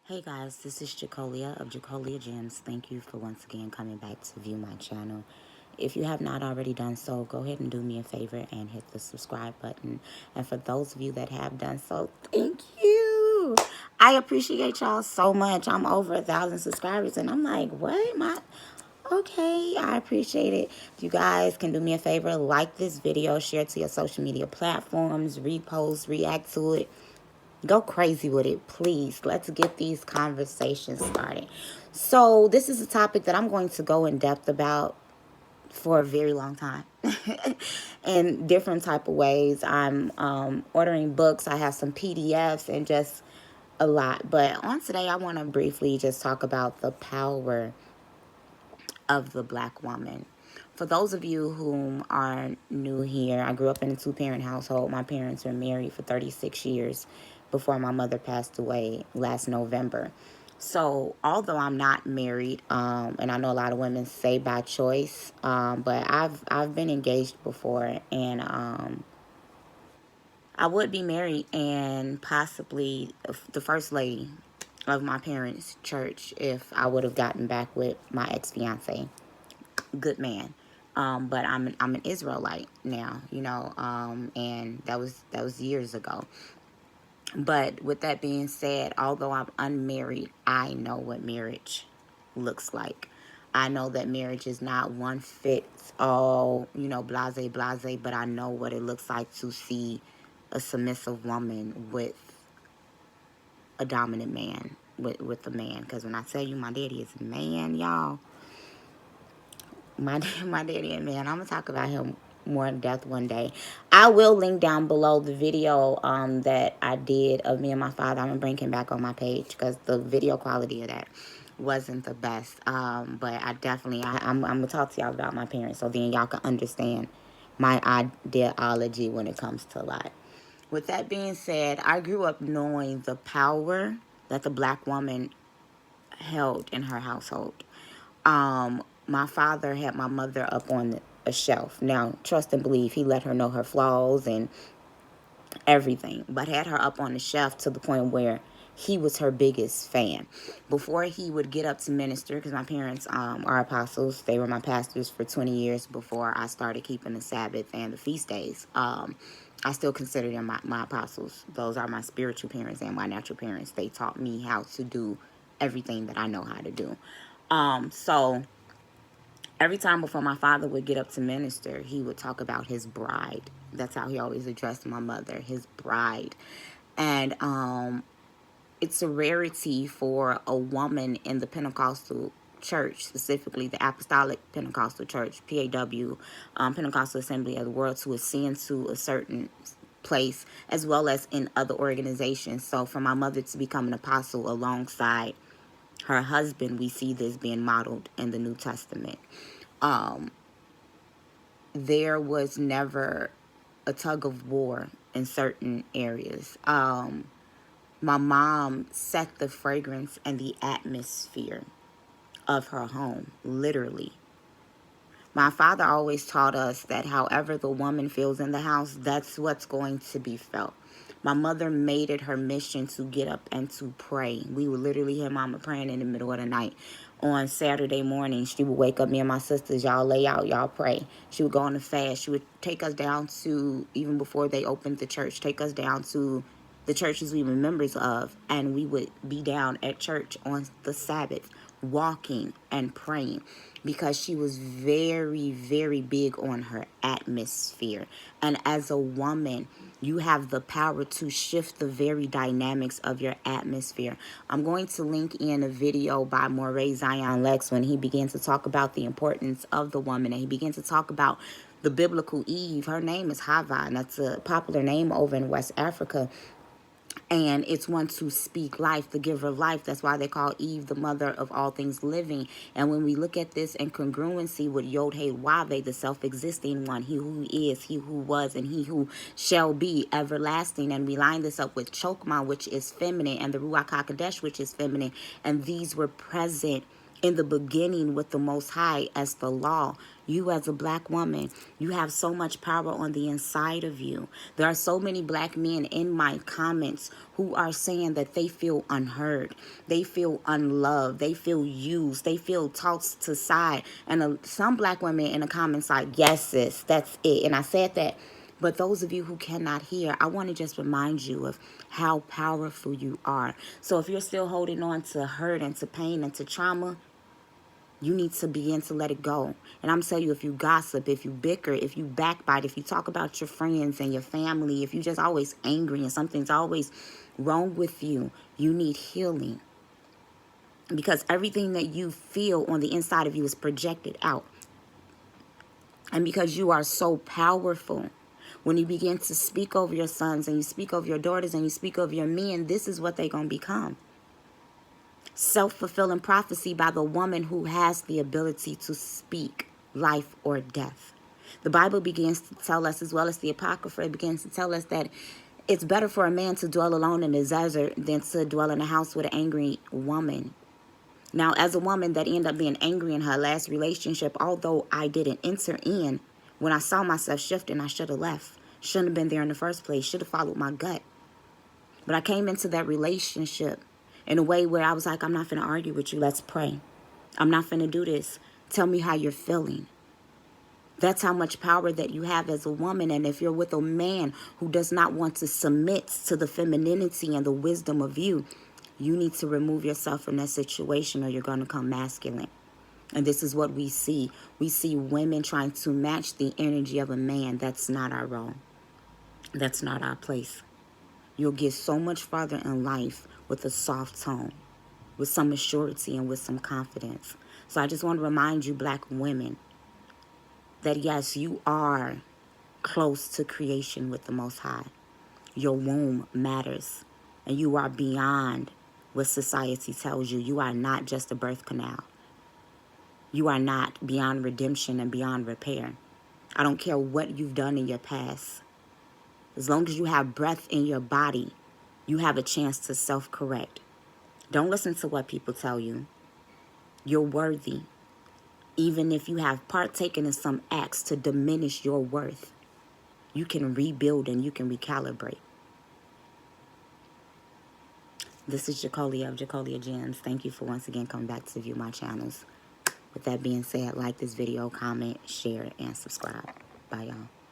Hey guys, this is Jacolia of Jacolia Gems. Thank you for once again coming back to view my channel. If you have not already done so, go ahead and do me a favor and hit the subscribe button. And for those of you that have done so, thank you. I appreciate y'all so much. I'm over 1,000 subscribers and I'm like, what? Okay, I appreciate it. If you guys can do me a favor, like this video, share it to your social media platforms, repost, react to it. Go crazy with it, please. Let's get these conversations started. So this is a topic that I'm going to go in depth about for a very long time in different type of ways. I'm ordering books. I have some PDFs and just a lot. But on today, I want to briefly just talk about the power of the Black woman. For those of you who are new here, I grew up in a two-parent household. My parents were married for 36 years before my mother passed away last November. So although I'm not married, and I know a lot of women say by choice, but I've been engaged before, and I would be married and possibly the first lady of my parents' church if I would have gotten back with my ex-fiance. Good man. But I'm an Israelite now, and that was years ago. But with that being said, although I'm unmarried, I know what marriage looks like. I know that marriage is not one fits all, blase blase, but I know what it looks like to see a submissive woman with a dominant man, with a man. Because when I tell you my daddy is a man, y'all, my daddy and man, I'm gonna talk about him more in depth one day. I will link down below the video that I did of me and my father. I'm gonna bring him back on my page because the video quality of that wasn't the best. But I'm gonna talk to y'all about my parents so then y'all can understand my ideology when it comes to a lot. With that being said, I grew up knowing the power that the Black woman held in her household. My father had my mother up on a shelf. Now, trust and believe, he let her know her flaws and everything, but had her up on the shelf to the point where he was her biggest fan. Before he would get up to minister, because my parents are apostles, they were my pastors for 20 years before I started keeping the Sabbath and the feast days. I still consider them my apostles. Those are my spiritual parents and my natural parents. They taught me how to do everything that I know how to do. So every time before my father would get up to minister, he would talk about his bride. That's how he always addressed my mother, his bride. And it's a rarity for a woman in the Pentecostal church, specifically the Apostolic Pentecostal Church, PAW, Pentecostal Assembly of the World, to ascend to a certain place, as well as in other organizations. So for my mother to become an apostle alongside her husband, we see this being modeled in the New Testament. There was never a tug of war in certain areas. My mom set the fragrance and the atmosphere of her home, literally. My father always taught us that however the woman feels in the house, that's what's going to be felt. My mother made it her mission to get up and to pray. We would literally hear Mama praying in the middle of the night. On Saturday morning, she would wake up me and my sisters, y'all lay out, y'all pray. She would go on a fast. She would take us down to, even before they opened the church, take us down to the churches we were members of, and we would be down at church on the Sabbath, walking and praying, because she was very, very big on her atmosphere. And as a woman, you have the power to shift the very dynamics of your atmosphere. I'm going to link in a video by Moray Zion Lex when he began to talk about the importance of the woman, and he began to talk about the biblical Eve. Her name is Hava, and that's a popular name over in West Africa. And it's one to speak life, the giver of life. That's why they call Eve the mother of all things living. And when we look at this in congruency with Yod He Wave, the self-existing one, he who is, he who was, and he who shall be, everlasting. And we line this up with Chokmah, which is feminine, and the Ruach HaKodesh, which is feminine. And these were present in the beginning with the Most High as the law. You as a black woman, you have so much power on the inside of you. There are so many black men in my comments who are saying that they feel unheard. They feel unloved. They feel used. They feel tossed to side. And some black women in the comments like, yes, sis, that's it. And I said that. But those of you who cannot hear, I want to just remind you of how powerful you are. So if you're still holding on to hurt and to pain and to trauma, you need to begin to let it go. And I'm telling you, if you gossip, if you bicker, if you backbite, if you talk about your friends and your family, if you're just always angry and something's always wrong with you, you need healing. Because everything that you feel on the inside of you is projected out. And because you are so powerful, when you begin to speak over your sons and you speak over your daughters and you speak over your men, this is what they're going to become. Self-fulfilling prophecy by the woman who has the ability to speak life or death. The Bible begins to tell us, as well as the Apocrypha, it begins to tell us that it's better for a man to dwell alone in the desert than to dwell in a house with an angry woman. Now, as a woman that ended up being angry in her last relationship, although I didn't enter in, when I saw myself shifting, I should have left. Shouldn't have been there in the first place. Should have followed my gut. But I came into that relationship in a way where I was like, I'm not going to argue with you. Let's pray. I'm not going to do this. Tell me how you're feeling. That's how much power that you have as a woman. And if you're with a man who does not want to submit to the femininity and the wisdom of you, you need to remove yourself from that situation or you're going to come masculine. And this is what we see. We see women trying to match the energy of a man. That's not our role. That's not our place. You'll get so much farther in life with a soft tone, with some assurity and with some confidence. So I just want to remind you, black women, that yes, you are close to creation with the Most High. Your womb matters, and you are beyond what society tells you. You are not just a birth canal. You are not beyond redemption and beyond repair. I don't care what you've done in your past. As long as you have breath in your body, you have a chance to self-correct. Don't listen to what people tell you. You're worthy. Even if you have partaken in some acts to diminish your worth, you can rebuild and you can recalibrate. This is Jacolia of Jacolia Gems. Thank you for once again coming back to view my channels. With that being said, like this video, comment, share, and subscribe. Bye, y'all.